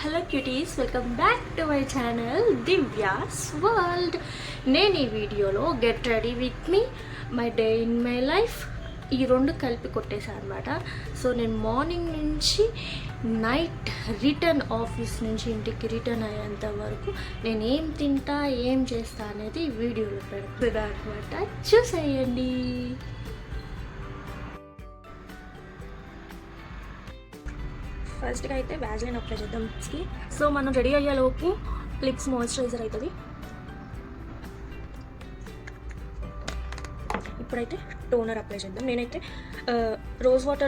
Hello cuties, welcome back to my channel Divya's world. నేను ఈ వీడియోలో get ready with me, my day in my life ఈ రెండు కలిపి కొట్టేశాను అనమాట. సో నేను మార్నింగ్ నుంచి నైట్ రిటర్న్ ఆఫీస్ నుంచి ఇంటికి రిటర్న్ అయ్యేంత వరకు నేను ఏం తింటా ఏం చేస్తా అనేది వీడియోలో పెడుతుంది అనమాట. చూసేయండి. ఫస్ట్గా అయితే వ్యాజ్లైన్ అప్లై చేద్దాం లిప్స్కి. సో మనం రెడీ అయ్యేలోపు లిప్స్ మాయిశ్చరైజర్ అవుతుంది. ఇప్పుడైతే టోనర్ అప్లై చేద్దాం. నేనైతే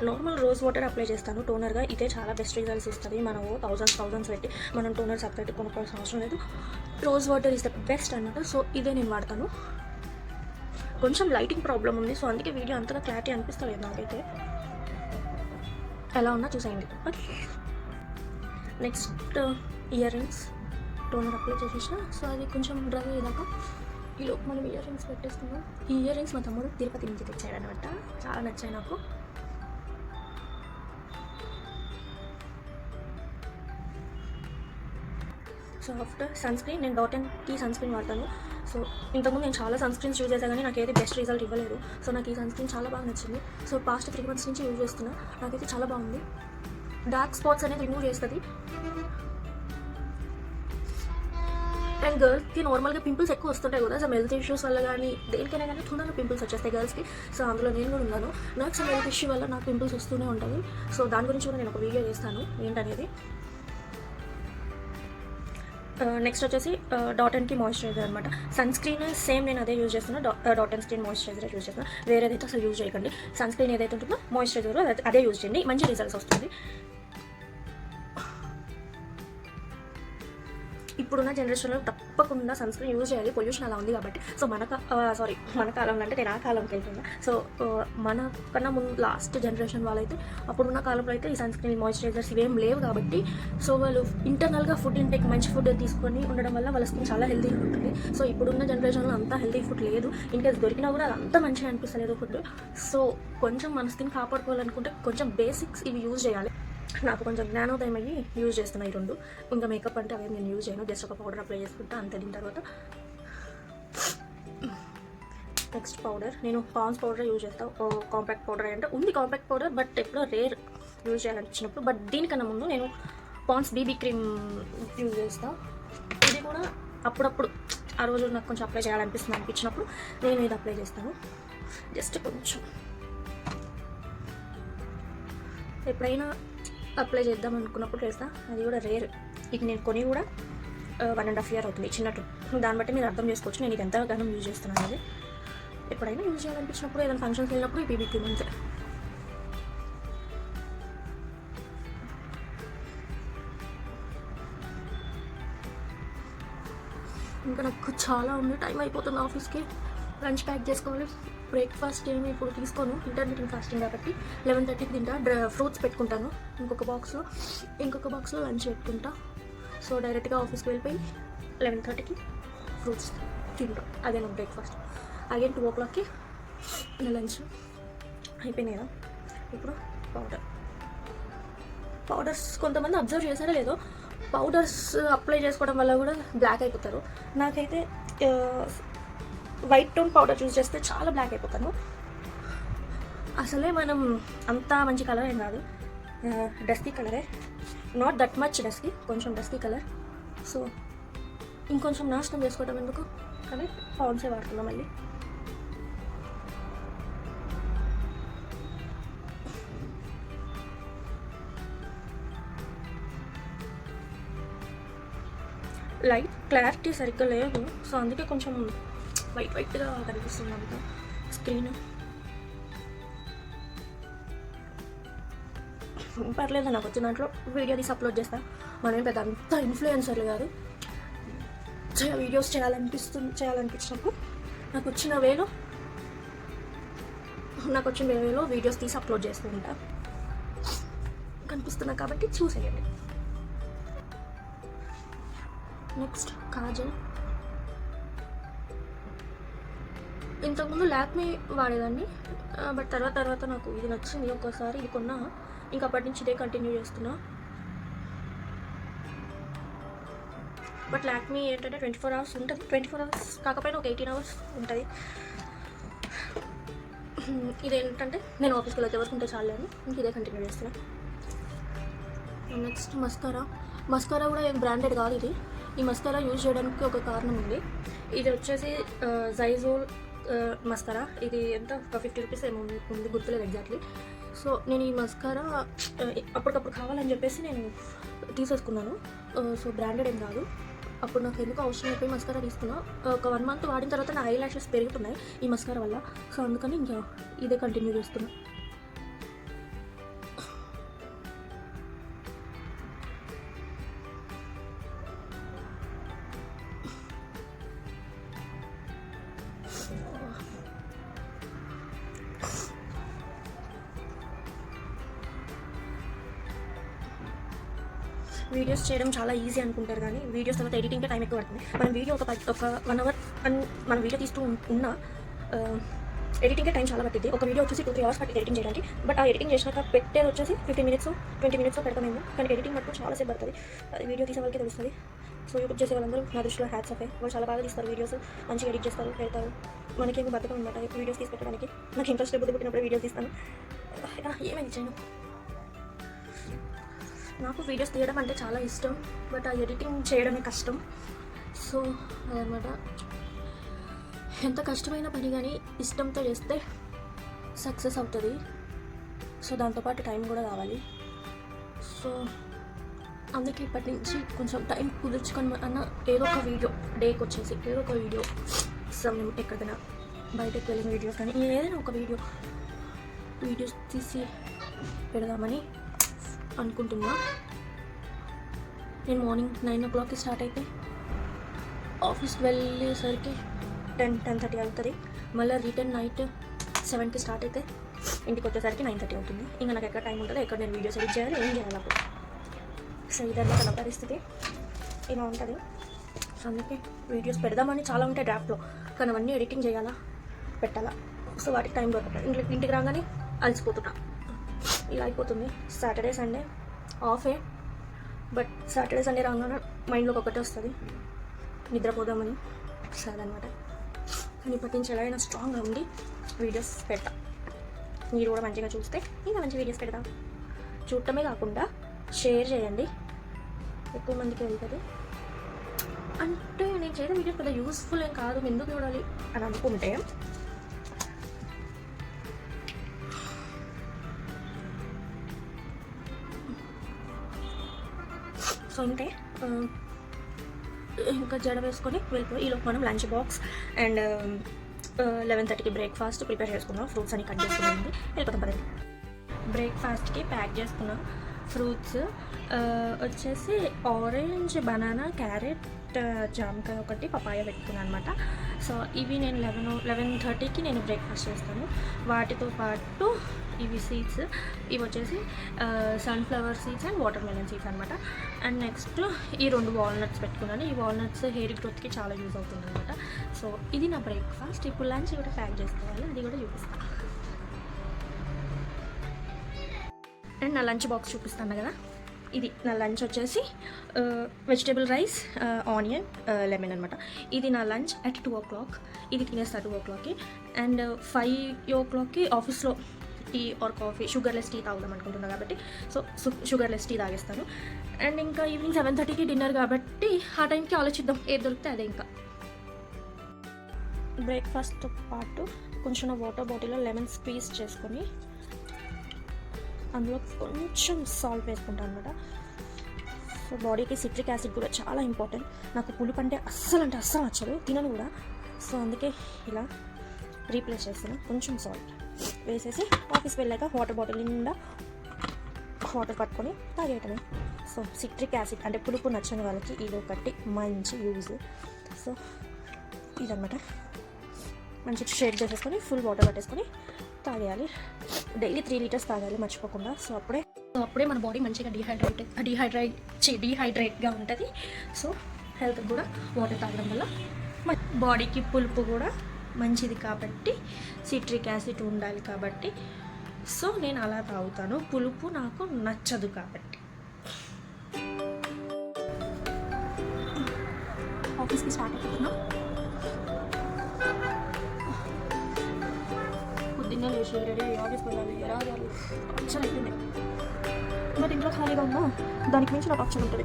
నార్మల్ రోజ్ వాటర్ అప్లై చేస్తాను టోనర్గా. ఇదే చాలా బెస్ట్ రిజల్ట్స్ ఇస్తుంది. మనం థౌజండ్స్ పెట్టి మనం టోనర్ సపరేట్ కొనుక్కోవాల్సిన అవసరం లేదు. Rose water is the best అన్నమాట. సో ఇదే నేను వాడతాను. కొంచెం లైటింగ్ ప్రాబ్లం ఉంది, సో అందుకే వీడియో అంతగా క్లారిటీ అనిపిస్తలేదు నాకైతే. ఎలా ఉన్నా చూసేయండి. Okay, next ear rings toner apply చేసేసిన. సో అది కొంచెం డ్రై అయ్యేదాకా ఈలోపు మనం ఇయర్ రింగ్స్ పెట్టేస్తున్నాం. ఈ ఇయర్ రింగ్స్ మా తమ్ముడు తిరుపతి నుంచి తెచ్చాడు అనమాట. చాలా నచ్చాయి నాకు. సో ఆఫ్టర్ సన్ స్క్రీన్, నేను డాట్&కీ సన్ స్క్రీన్ వాడతాను. సో ఇంతకుముందు నేను చాలా సన్ స్క్రీన్స్ యూజ్ చేశాను, కానీ నాకైతే బెస్ట్ రిజల్ట్ ఇవ్వలేదు. సో నాకు ఈ సన్ స్క్రీన్ చాలా బాగా నచ్చింది. సో పాస్ట్ 3 months నుంచి యూజ్ చేస్తున్నా. నాకైతే చాలా బాగుంది. డార్క్ స్పాట్స్ అనేది రిమూవ్ చేస్తుంది. అండ్ గర్ల్స్కి నార్మల్గా పింపుల్స్ ఎక్కువ వస్తుంటాయి కదా, సో హెల్త్ ఇష్యూస్ వల్ల కానీ దేనికైనా కానీ తొందరగా పింపుల్స్ వచ్చేస్తాయి గర్ల్స్కి. సో అందులో నేను కూడా ఉన్నాను. నాకు some హెల్త్ ఇష్యూ వల్ల నాకు పింపుల్స్ వస్తూనే ఉంటుంది. సో దాని గురించి కూడా నేను ఒక వీడియో చేస్తాను ఏంటనేది. నెక్స్ట్ వచ్చేసి డాట్&కీ మాయిశ్చరైజర్ అనమాట. సన్ స్క్రీన్ సేమ్ నేను అదే యూజ్ చేస్తున్నాను. డాట్&కీ మాయిశ్చరైజర్ యూజ్ చేస్తున్నాను. వేరేదైతే అసలు యూజ్ చేయకండి. సన్ స్క్రీన్ ఏదైతే ఉంటుందో మాయిశ్చరైజర్ అదే యూజ్ చేయండి, మంచి రిజల్ట్స్ వస్తుంది. ఇప్పుడున్న జనరేషన్లో తప్పకుండా సన్ స్క్రీన్ యూజ్ చేయాలి. పొల్యూషన్ అలా ఉంది కాబట్టి. సో మన కాలంలో అంటే నేను ఆ కాలంకి వెళ్తున్నా. సో మనకన్నా ముందు లాస్ట్ జనరేషన్ వాళ్ళైతే అప్పుడున్న కాలంలో అయితే ఈ సన్ స్క్రీన్ మాయిశ్చరైజర్స్ ఇవేం లేవు కాబట్టి సో వాళ్ళు ఇంటర్నల్గా ఫుడ్ ఇంటేక్ మంచి ఫుడ్ తీసుకొని ఉండడం వల్ల వాళ్ళ స్కిన్ చాలా హెల్తీగా ఉంటుంది. సో ఇప్పుడున్న జనరేషన్లో అంతా హెల్తీ ఫుడ్ లేదు. ఇన్కేస్ దొరికినా కూడా అది అంత మంచిగా అనిపిస్తలేదు ఫుడ్. సో కొంచెం మన స్కిన్ కాపాడుకోవాలనుకుంటే కొంచెం బేసిక్స్ ఇవి యూజ్ చేయాలి. నాకు కొంచెం జ్ఞానోదయం అయ్యి యూజ్ చేస్తున్నా ఈ రెండు. ఇంకా మేకప్ అంటే అవి నేను యూజ్ చేయను. జస్ట్ ఒక పౌడర్ అప్లై చేసుకుంటా అంతే. దీని తర్వాత నెక్స్ట్ పౌడర్, నేను పాండ్స్ పౌడర్ యూజ్ చేస్తాను. కాంపాక్ట్ పౌడర్ అంటే ఉంది కాంపాక్ట్ పౌడర్, బట్ ఎప్పుడో రేర్ యూజ్ చేయాలనిపించినప్పుడు. బట్ దీనికన్నా ముందు నేను పాండ్స్ బీబీ క్రీమ్ యూజ్ చేస్తాను. ఇది కూడా అప్పుడప్పుడు ఆ రోజు నాకు కొంచెం అప్లై అనిపించినప్పుడు నేను ఇది అప్లై చేస్తాను. జస్ట్ కొంచెం ఎప్పుడైనా అప్లై చేద్దాం అనుకున్నప్పుడు చేస్తా. అది కూడా రేర్. ఇక నేను కొని కూడా 1.5 years అవుతుంది చిన్నట్టు. దాన్ని బట్టి మీరు అర్థం చేసుకోవచ్చు నేను ఇది ఎంత గానం యూజ్ చేస్తున్నాను అనేది. ఎప్పుడైనా యూజ్ చేయాలనిపించినప్పుడు, ఏదైనా ఫంక్షన్కి వెళ్ళినప్పుడు ఈ బీబీ క్రీమ్ అంతే. ఇంకా నాకు చాలా ఉంది, టైం అయిపోతుంది ఆఫీస్కి. లంచ్ ప్యాక్ చేసుకోవాలి. బ్రేక్ఫాస్ట్ ఏమి ఇప్పుడు తీసుకోను, ఇంటర్మీడియట్ ఫాస్టింగ్ కాబట్టి 11:30కి తింటా. ఫ్రూట్స్ పెట్టుకుంటాను ఇంకొక బాక్స్లో లంచ్ పెట్టుకుంటా. సో డైరెక్ట్గా ఆఫీస్కి వెళ్ళిపోయి 11:30కి ఫ్రూట్స్ తింటాం. అదే నా బ్రేక్ఫాస్ట్. అగైన్ 2 o'clockకి లంచ్ అయిపోయినాయి కదా. ఇప్పుడు పౌడర్స్ కొంతమంది అబ్జర్వ్ చేశారో లేదో, పౌడర్స్ అప్లై చేసుకోవడం వల్ల కూడా బ్లాక్ అయిపోతారు. నాకైతే వైట్ టోన్ పౌడర్ యూజ్ చేస్తే చాలా బ్లాక్ అయిపోతాను. అసలే మనం అంతా మంచి కలర్ ఏం కాదు, డస్కీ కలరే. నాట్ దట్ మచ్ డస్కీ, కొంచెం డస్కీ కలర్. సో ఇంకొంచెం నాశనం చేసుకోవడం ఎందుకు కానీ పాండ్సే వాడుతున్నాం మళ్ళీ. లైట్ క్లారిటీ సరిగ్గా లేదు, సో అందుకే కొంచెం వైట్గా కనిపిస్తుంది అంతా స్క్రీన్. పర్లేదు, నాకు వచ్చిన దాంట్లో వీడియో తీసి అప్లోడ్ చేస్తా. మనం పెద్ద అంత ఇన్ఫ్లుయెన్సర్లు కాదు. వీడియోస్ చేయాలనిపించినప్పుడు నాకు వచ్చిన వేలో వీడియోస్ తీసి అప్లోడ్ చేస్తూ ఉంటా. కనిపిస్తున్నా కాబట్టి చూసేయండి. నెక్స్ట్ కాజల్. ఇంతకుముందు లాక్మీ వాడేదాన్ని, బట్ తర్వాత నాకు ఇది నచ్చింది. ఒక్కసారి ఇది కొన్నా, ఇంకా అప్పటి నుంచి ఇదే కంటిన్యూ చేస్తున్నా. బట్ లాక్మీ ఏంటంటే 24 hours ఉంటుంది. 24 hours కాకపోయినా ఒక 18 hours ఉంటుంది. ఇదేంటంటే నేను ఆఫీస్కి వెళ్ళి ఎవరికి ఉంటే చాలు అని ఇంక ఇదే కంటిన్యూ చేస్తున్నాను. నెక్స్ట్ మస్కారా కూడా ఏం బ్రాండెడ్ కాదు ఇది. ఈ మస్కారా యూజ్ చేయడానికి ఒక కారణం ఉంది. ఇది వచ్చేసి జైజోల్ మస్కారా. ఇది ఎంత ఒక 50 రూపీస్ ఏమో ఉంది, గుర్తులేదు ఎగ్జాక్ట్లీ. సో నేను ఈ మస్కారా అప్పటికప్పుడు కావాలని చెప్పేసి నేను తీసేసుకున్నాను. సో బ్రాండెడ్ ఏం కాదు. అప్పుడు నాకు ఎందుకు అవసరం అయిపోయి మస్కారా తీసుకున్నా. ఒక 1 month వాడిన తర్వాత నా ఐ లాషెస్ పెరుగుతున్నాయి ఈ మస్కారా వల్ల. సో అందుకని ఇంకా ఇదే కంటిన్యూ చేస్తున్నా. వీడియోస్ చేయడం చాలా ఈజీ అనుకుంటారు, కానీ వీడియోస్ తర్వాత ఎడిటింగ్కే టైం ఎక్కువ పడుతుంది. మనం వీడియో ఒక 1 hour మనం వీడియో తీస్తూ ఉన్నా ఎడిటింగ్కే టైం చాలా పట్టింది. ఒక వీడియో వచ్చేసి 2-3 hours పట్టి ఎడిటింగ్ చేయడానికి. బట్ ఆ ఎడిటింగ్ చేసినాక పెట్టేది వచ్చేసి 15 minutes 20 minutes పెడతామేమో, కానీ ఎడిటింగ్ మటుకు చాలాసేపు పడుతుంది. అది వీడియో తీసే వాళ్ళకి తెలుస్తుంది. సో యూట్యూబ్ చేసే వాళ్ళందరూ నా దృష్టిలో హ్యాట్స్ ఆఫ్. వాళ్ళు చాలా బాగా తీస్తారు వీడియోస్, మంచిగా ఎడిట్ చేస్తారు, పెడతారు. మనకేమో బతకం అనమాట వీడియోస్ తీసి పెట్టడానికి. నాకు ఇంట్రెస్ట్ బుద్ధి పుట్టినప్పుడు వీడియోస్ తీస్తాను. ఏమైంది చేయను. నాకు వీడియోస్ తీయడం అంటే చాలా ఇష్టం, బట్ ఆ ఎడిటింగ్ చేయడమే కష్టం. సో అదనమాట. ఎంత కష్టమైన పని కానీ ఇష్టంతో చేస్తే సక్సెస్ అవుతుంది. సో దాంతోపాటు టైం కూడా కావాలి. సో అందుకే ఇప్పటి నుంచి కొంచెం టైం కుదుర్చుకొని అన్న ఏదో ఒక వీడియో డేకి వచ్చేసి ఏదో ఒక వీడియో సమయం ఎక్కడికైనా బయటకు వెళ్ళిన వీడియోస్ కానీ ఏదైనా ఒక వీడియోస్ తీసి పెడదామని అనుకుంటున్నా. నేను మార్నింగ్ 9 o'clockకి స్టార్ట్ అయితే ఆఫీస్కి వెళ్ళేసరికి 10-10:30 అవుతుంది. మళ్ళీ రిటర్న్ నైట్ 7కి స్టార్ట్ అయితే ఇంటికి వచ్చేసరికి 9:30 అవుతుంది. ఇంకా నాకు ఎక్కడ టైం ఉంటుంది, ఎక్కడ నేను వీడియోస్ ఎడిట్ చేయాలి, ఏం చేయాలి అప్పుడు. సో ఇదన్నమాట నా పరిస్థితి, ఇలా ఉంటుంది. సో అందుకే వీడియోస్ పెడదామని చాలా ఉంటాయి డ్రాఫ్ట్లో, కానీ అవన్నీ ఎడిటింగ్ చేయాలా, పెట్టాలా. సో వాటికి టైం దొరకదు. ఇంటికి రాగానే అలసిపోతున్నా, ఇలా అయిపోతుంది. సాటర్డే సండే ఆఫే, బట్ సాటర్డే సండే రాగానే మైండ్లోకి ఒకటే వస్తుంది, నిద్రపోదామని. సరే అనమాట. కానీ ఇప్పటి నుంచి ఎలా అయినా స్ట్రాంగ్గా ఉండి వీడియోస్ పెడతా. మీరు కూడా మంచిగా చూస్తే ఇంకా మంచి వీడియోస్ పెడతాం. చూడటమే కాకుండా షేర్ చేయండి, ఎక్కువ మందికి వెళ్తుంది. అంటే నేను చేయడం వీడియోస్ పెద్ద యూస్ఫుల్ ఏం కాదు, ఎందుకు చూడాలి అని అనుకుంటే సో ఇంతే. ఇంకా జడ వేసుకొని వెళ్ళిపోయి ఈలోపు మనం లంచ్ బాక్స్ అండ్ 11:30కి బ్రేక్ఫాస్ట్ ప్రిపేర్ చేసుకున్నాం. ఫ్రూట్స్ అన్ని కట్ చేసుకున్నాం, వెళ్ళిపోతాం పదండి. బ్రేక్ఫాస్ట్కి ప్యాక్ చేసుకున్నాం ఫ్రూట్స్ వచ్చేసి ఆరెంజ్, బనానా, క్యారెట్, జామకాయ ఒకటి, పపాయ పెట్టుకున్నాను అనమాట. సో ఇవి నేను 11:30కి నేను బ్రేక్ఫాస్ట్ చేస్తాను. వాటితో పాటు ఇవి సీడ్స్, ఇవి వచ్చేసి sunflower seeds and water melon seeds అనమాట. అండ్ నెక్స్ట్ ఈ 2 వాల్నట్స్ పెట్టుకున్నాను. ఈ వాల్నట్స్ హెయిర్ గ్రోత్కి చాలా యూజ్ అవుతుంది అనమాట. సో ఇది నా బ్రేక్ఫాస్ట్. ఇప్పుడు లంచ్ కూడా ప్యాక్ చేసుకోవాలి, అది కూడా చూపిస్తాను. అండ్ నా లంచ్ బాక్స్ చూపిస్తాను కదా, ఇది నా లంచ్ వచ్చేసి వెజిటేబుల్ రైస్, ఆనియన్, లెమన్ అనమాట. ఇది నా లంచ్ అట్ 2 o'clock. ఇది తినేస్తా 2 o'clockకి. అండ్ 5 o'clockకి ఆఫీస్లో tea or coffee, sugarless tea తాగుదాం అనుకుంటున్నాను కాబట్టి సో షుగర్లెస్ టీ తాగేస్తాను. అండ్ ఇంకా ఈవినింగ్ 7:30కి డిన్నర్ కాబట్టి ఆ టైంకి ఆలోచిద్దాం, ఏది దొరికితే అదే. ఇంకా బ్రేక్ఫాస్ట్తో పాటు కొంచెం వాటర్ బాటిల్లో లెమన్ స్క్వీజ్ చేసుకొని అందులో కొంచెం సాల్ట్ వేసుకుంటాను అనమాట. సో బాడీకి సిట్రిక్ యాసిడ్ కూడా చాలా ఇంపార్టెంట్. నాకు పులుపు అంటే అస్సలు నచ్చదు, తినను కూడా. సో అందుకే ఇలా రీప్లేస్ చేస్తాను. కొంచెం సాల్ట్ వేసేసి ఆఫీస్కి వెళ్ళాక వాటర్ బాటిల్ నిండా వాటర్ పట్టుకొని తాగేయటమే. సో సిట్రిక్ యాసిడ్ అంటే పులుపు నచ్చని వాళ్ళకి ఇది ఒకటి మంచి యూజ్. సో ఇదనమాట. మంచి షేక్ చేసేసుకొని ఫుల్ వాటర్ పట్టేసుకొని తాగేయాలి. డైలీ 3 liters తాగాలి మర్చిపోకుండా. సో అప్పుడే మన బాడీ మంచిగా డీహైడ్రేట్గా ఉంటుంది. సో హెల్త్ కూడా వాటర్ తాగడం వల్ల బాడీకి పులుపు కూడా మంచిది కాబట్టి, సిట్రిక్ యాసిడ్ ఉండాలి కాబట్టి. సో నేను అలా తాగుతాను, పులుపు నాకు నచ్చదు కాబట్టి. ఆఫీస్కి స్టార్ట్ అయిపోతున్నా. పొద్దున్నే లేచి రెడీ అయ్యి ఆఫీస్కి వెళ్ళాలి, ఎలా చేయాలి టెన్షన్ అయిపోయింది. బట్ ఇంట్లో ఖాళీగా ఉన్నా దానికి మించి నాకు ఆప్షన్ ఉంటుంది.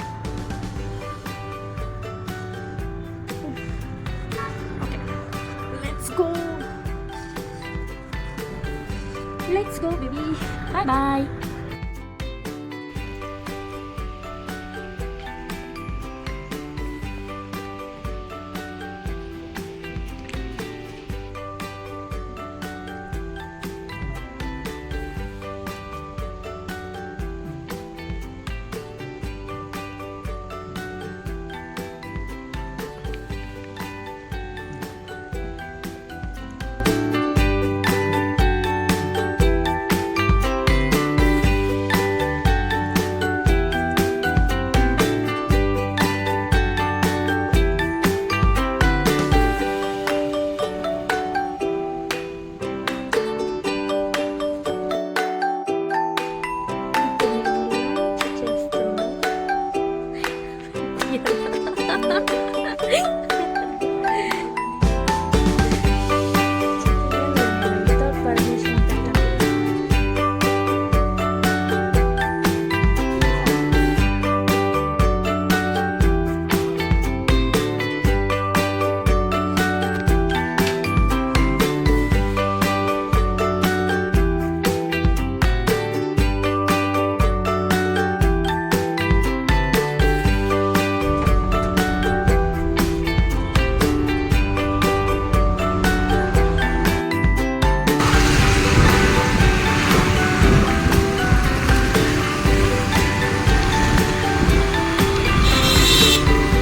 Okay, let's go baby, bye bye.